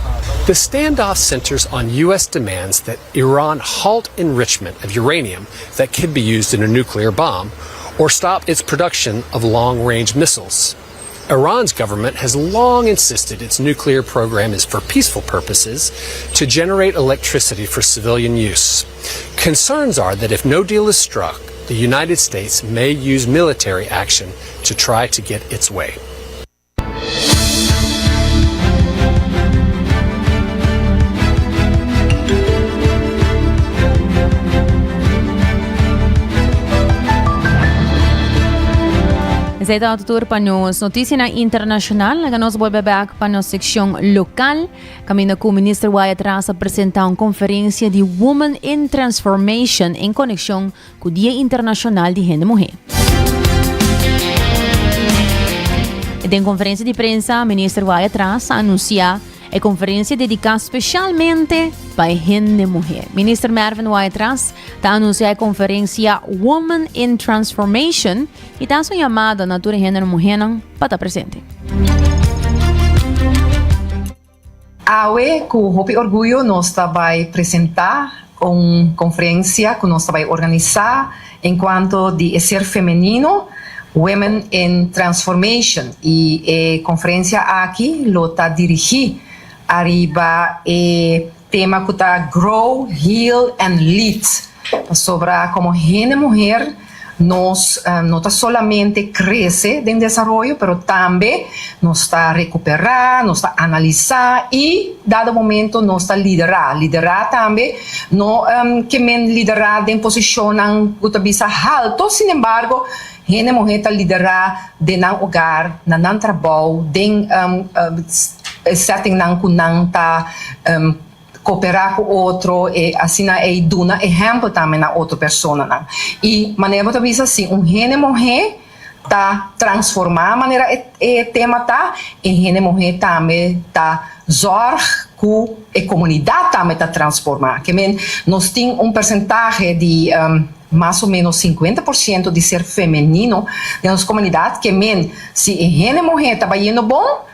The standoff centers on U.S. demands that Iran halt enrichment of uranium that could be used in a nuclear bomb or stop its production of long-range missiles. Iran's government has long insisted its nuclear program is for peaceful purposes to generate electricity for civilian use. Concerns are that if no deal is struck, the United States may use military action to try to get its way. Esta tutur para nos notícia internacional, agora nós voltamos back para nossa secção local. Caminho com o ministro vai atrás a apresentar uma conferência de Women in Transformation em conexão com o Dia Internacional de Gênero e Mulher. Em conferência de prensa, o ministro vai atrás a anunciar a conferência dedicada especialmente para gênero e mulher. Ministro Marvin Waitras está anunciando a conferência Women in Transformation e está sua chamada na Natura Gênero e Mulher para estar presente. Awe, com muito orgulho, nós vai apresentar uma conferência que nós vai organizar enquanto de ser feminino, Women in Transformation. E a conferência aqui lo está dirigida arriba tema que está Grow, Heal and Lead, sobre como gênero e mulher nos não está solamente cresce em desenvolvimento, mas também nos está recuperar, nos está analisar e dado momento nos está liderar também no que men liderar em posição que está bisa alto, sin embargo gênero e mulher está liderar de nan hogar, nan trabalho, de certo não que não está cooperar com outro e assim é duna exemplo também na outra pessoa não. E maneira também assim gênero e mulher tá transformar a maneira tema tá e gênero e mulher também tá zorg que a comunidade também tá transformar que nós tem percentagem de mais ou menos 50% de ser feminino na nossa comunidade que se gênero e mulher tá indo bom,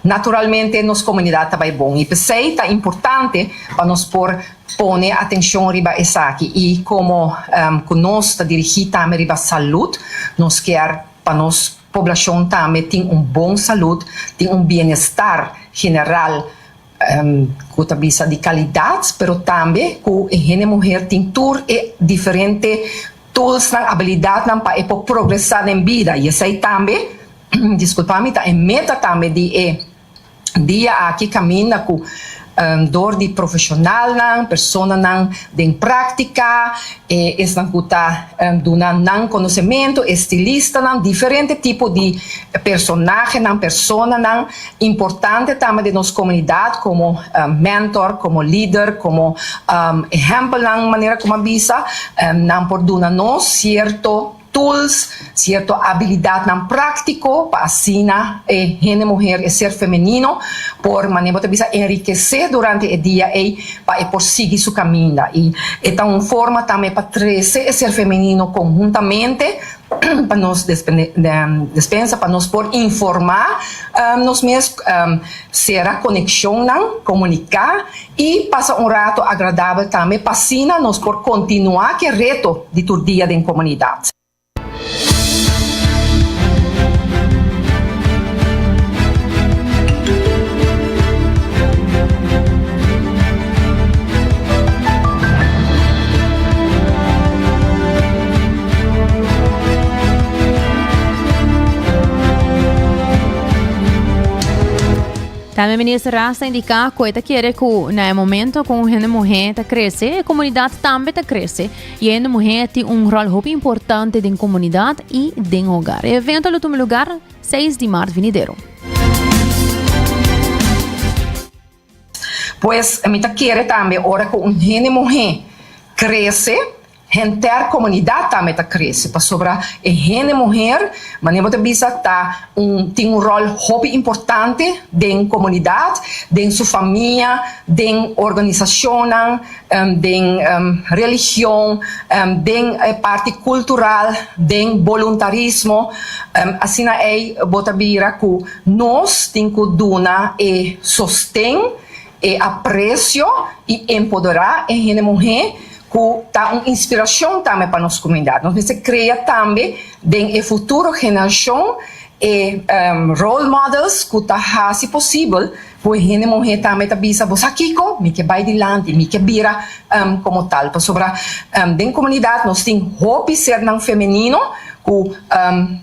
naturalmente nossa comunidade está bom. E pensei é importante para nós pôr atenção riba essa aqui. E como nós está dirigido também riba saúde, nós quer para nossa população também tem bom saúde, tem bem-estar general, que está de qualidade, mas também que a mulher tem tudo diferente tools ng habilidad ng pa po progresar ng vida. E essa aí também, desculpa-me, tá, meta também de dia aqui caminha com dor de profissional ng persona ng din prática es nang kuta duna ng conhecimento estilista ng diferente tipo de personaje ng persona ng importante tama de nos comunidad como mentor, como líder, como ejemplo ng manera como bisa ng por duna nos cierto tools, cierta habilidad ng práctico para asina gente mujer e ser femenino por manera de enriquecer durante el día e para seguir su camino. Y esta una forma también para crecer e ser femenino conjuntamente para nos despensa, para nos por informar, nos mesmos será conexión, comunicar y pasar un rato agradable también para asina nos por continuar que reto de tu día de comunidad. Também a ministra Rasta indica que ela quer que no momento que a mulher cresce, a comunidade também cresce. E a mulher tem rol muito importante na comunidade e no hogar. O evento tem lugar 6 de março vindouro. Pues a mí quiere también ahora que una mujer crece, gente comunidad también crece. Para sobre gente mujer, manera de vista tiene un rol muy importante en comunidad, en su familia, en organización, en religión, en parte cultural, en voluntarismo. Así es, bota vira que nos tenemos que dar sostén, aprecio y empoderar a gente mujer que está uma inspiração também para nossa comunidade. Nós se cria também em futuro geração role models que está se possível, porque gente mulher também está bisa você aqui com, me que vai adiante, me que vira como tal. Para sobre em comunidade nós temos hope ser não feminino, que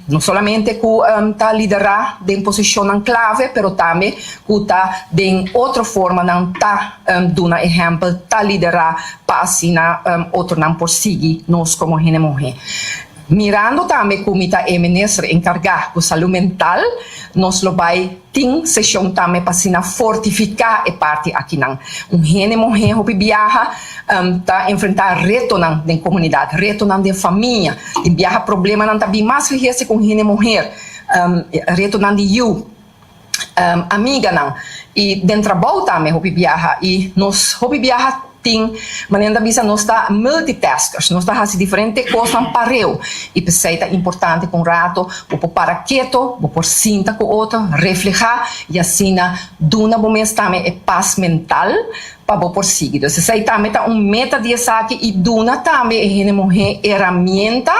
não somente que está liderar em posição clave, pero também que está de outra forma não está dando exemplo, está liderar para assim outro não por seguir nós como gente mulher. Mirando também como está a ministra encarregada de saúde mental, nós lo vai ter sessão também para assim fortificar a parte aqui não. Gente mulher que viaja está enfrentar reto na comunidade, reto na família, e viaja problema não também mais riqueza com gente mulher, reto na de you, amiga não. E dentro do trabalho também que viaja e nós que viaja maneira bisa nós está multitaskers, nós está fazendo diferentes coisas para eu e pensei é importante com rato vou parar quieto, vou por cinta com outro, reflejar e assim duna momento também é paz mental para vou por seguir. Então sei também tá meta de aqui e duna também é gente mulher ferramenta,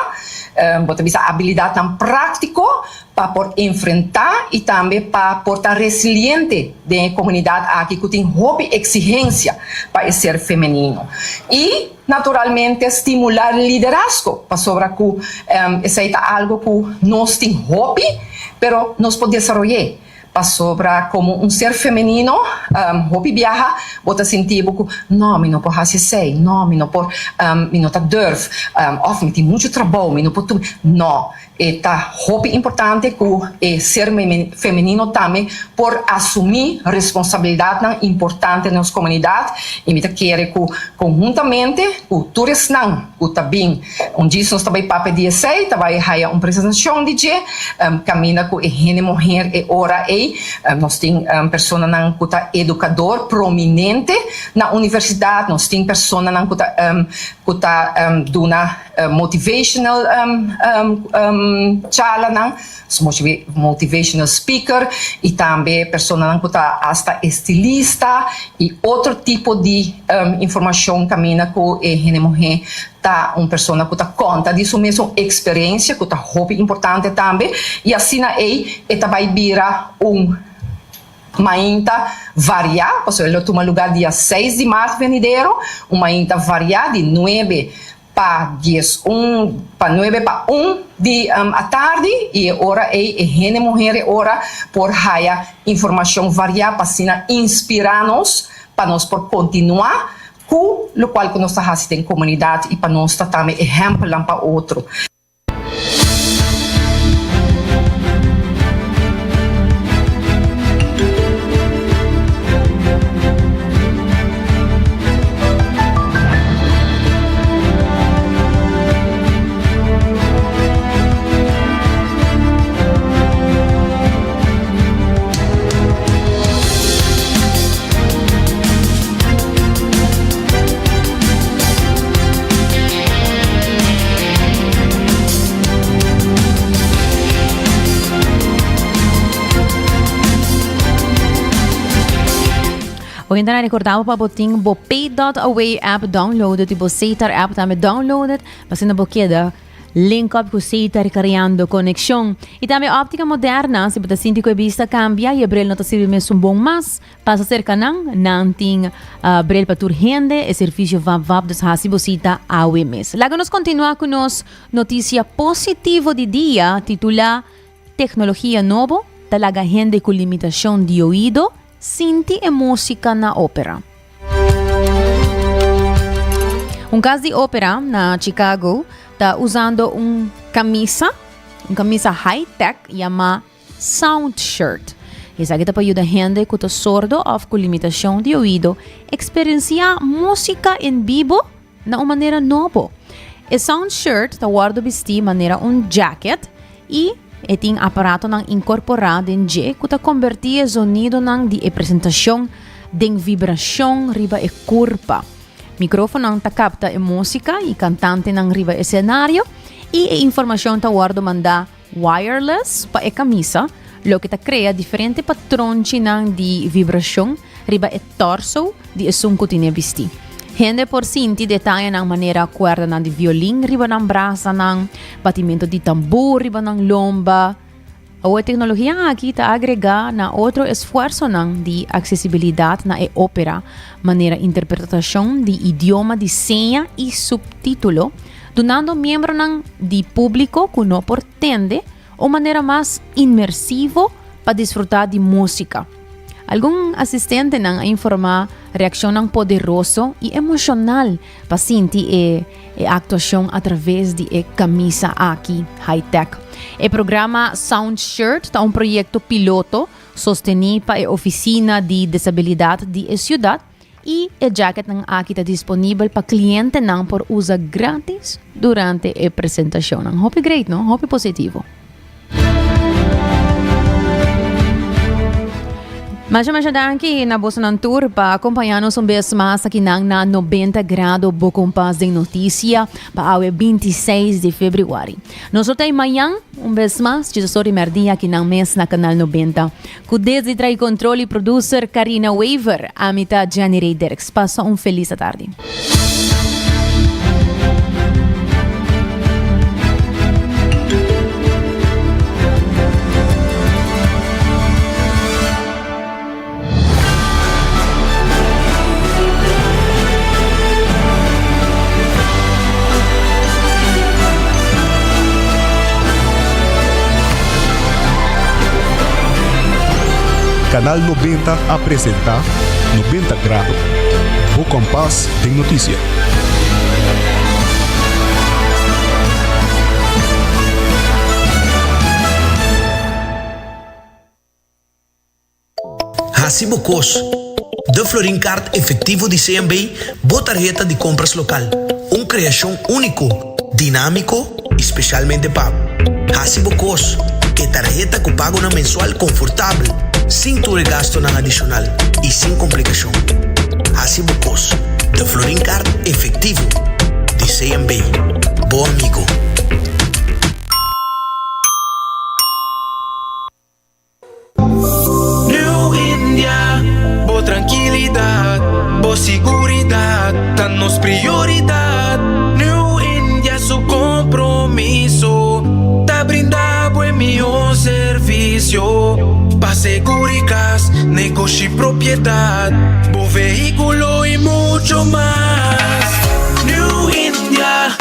vou ter habilidade tão prático para por enfrentar e também para portar resiliente da comunidade aqui que tem hobby exigência para ser feminino e naturalmente estimular liderazgo para sobre que esse é algo que nós tem hobby, pero nós podemos desenvolver para sobre como ser feminino, hobby viaja, bota sentir que não, me não pode fazer isso, não, me não pode, me não tá durf, me tem muito trabalho, me não pode, não. Está hobby importante que ser feminino também por assumir responsabilidade importante nas comunidades e me quer que conjuntamente que todos não que também dia nós também para pedir sei também há uma apresentação de caminha com gente mulher e hora nós tem pessoa não que tá educador prominente na universidade nós tem pessoa não que tá duna motivational chala nang motivational speaker e também pessoa que está hasta estilista e outro tipo de informação caminha com gente mulher tá uma pessoa que está conta disso mesmo experiência que está hobby importante também e assim ela vai virar Mainta variar, porque ele toma lugar dia 6 de março venidero, uma Mainta variar de 9 para 9 para 1 à tarde e ora é gente mulher ora por haya informação variada para inspirar-nos para nós por continuar com o qual que nós estamos em comunidade e para nós também exemplo para outro. O ainda recordava para botin bo pay.away app downloaded e bo Seitar app também downloaded, basta na boqueda link up com Seitar criando conexão. E também óptica moderna, se você sente que a vista cambia e a brel não está servindo um bom mas, passa a ser canang, nanting brel para tur rende, e serviço vab dos hasi bosita awe mes. Logo nos continua com nos notícia positivo de dia, titula Tecnologia novo, talaga rende com limitação de ouído, sinti e música na ópera. Um caso de ópera na Chicago está usando camisa high-tech chamada sound shirt. Isso aqui para ajudar a gente que está sordo ou com limitação de ouído experienciar música em vivo de uma maneira nova. O sound shirt está guardado vestir de maneira jacket e tem aparato nang incorporado em que está convertir sonido nang de apresentação de vibração riba e curva. Micrófono nang capta a música e cantante nang riba e cenário e a informação está guardado manda wireless para a camisa, lo que crea diferente patrões nang de vibração riba e torso de som que tinha vestir. Gente por sinti detalhe ng maneira cuerda ng violin, riba ng brasa ng batimento de tambor, riba ng lomba. A tecnologia aqui está agrega na outro esforço ng de accessibilidade na ópera, maneira interpretação de idioma de senha e subtítulo, donando membro ng de público que não pretende ou maneira mais imersivo para desfrutar de música. Algum assistente nang informa reação nang poderoso e emocional paciente e atuação através de camisa aqui high-tech. O programa Sound Shirt está projeto piloto sostenido para a oficina de desabilidade de ciudad e o jacket nang aqui está disponível para cliente nang por usa grátis durante a apresentação. Hope great, no? Hope positivo. Mas danke na bolsa ng tour para acompanhar-nos vez mais aqui na 90 grado Bocompas de notícia para o 26 de fevereiro. Nós temos amanhã vez mais de Sorry Merdia aqui na mês na canal 90. Com desde trai controle e producer Karina Weaver, a mitad Jenny Dereks. Passa feliz tarde. Canal 90 apresenta 90 grados. Bocompas de notícia. Hacibocos. De Florin Card efetivo de CMB, boa tarjeta de compras local. Criação único, dinâmico, especialmente pago. Hacibocos, que tarjeta que paga na mensual confortável, sem todo gasto na adicional e sem complicação. Hacibocos, de Florin Card efetivo de CMB. Bom amigo. Tranquilidad, boa seguridade, tá nos prioridade. New India, su compromiso, tá brindando en mi servicio. Pa seguridad, negocio y propiedad, bo vehículo y mucho más. New India.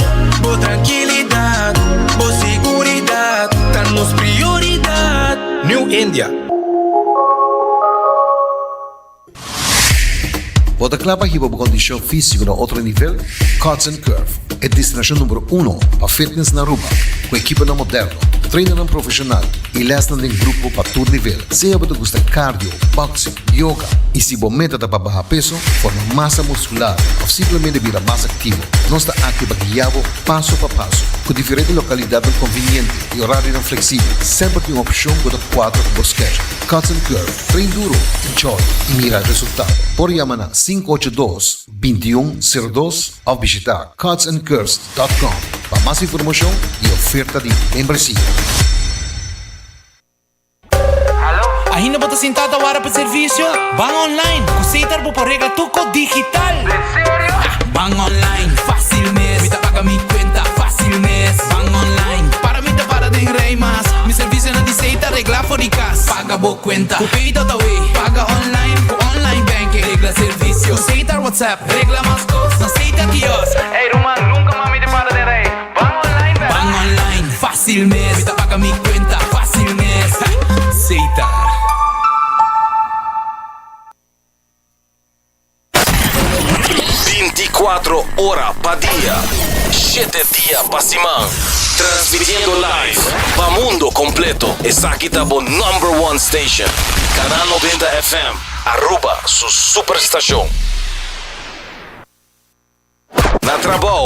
India. Bota clapa hiba por condição física no outro nível? Cuts and Curve é destinação número 1 para fitness na Aruba, com equipa não moderno, treino profissional e lesson em grupo para todo nível. Seja você gosta de cardio, boxing, yoga e se você meta para baixar peso, formar massa muscular ou simplesmente virar mais ativo, nós estamos aqui para guiar passo a passo, com diferentes localidades convenientes e horários flexíveis. Sempre tem uma opção para 4 basquete. Cuts and Curve, treino duro, enjoy e mira resultado. Por chamar na 582-2102 ou visitar cutsandcurves.com para mais informação e oferta de membresia. Ainda bota sentado agora para serviço? Van online, aceitar por regla tuco digital. ¿En serio? Van online, fácil mes. Me paga mi cuenta, fácil mes. Van online, para mí te para de rey más. Mi servicio no diceita regla fóricas. Paga por cuenta, cupito away. Paga online, online banking. Regla servicio, aceitar WhatsApp. Regla más cosas, aceita Dios. Ey, Roman, nunca más me te para de rey. Van online, baby. Van online, fácil mes. Me paga mi cuenta, fácil mes. Aceitar. 24 horas para día, 7 días para semana, transmitiendo live para mundo completo. Es aquí está por #1 station, Canal 90 FM, Aruba, su superestación. Na trabalho.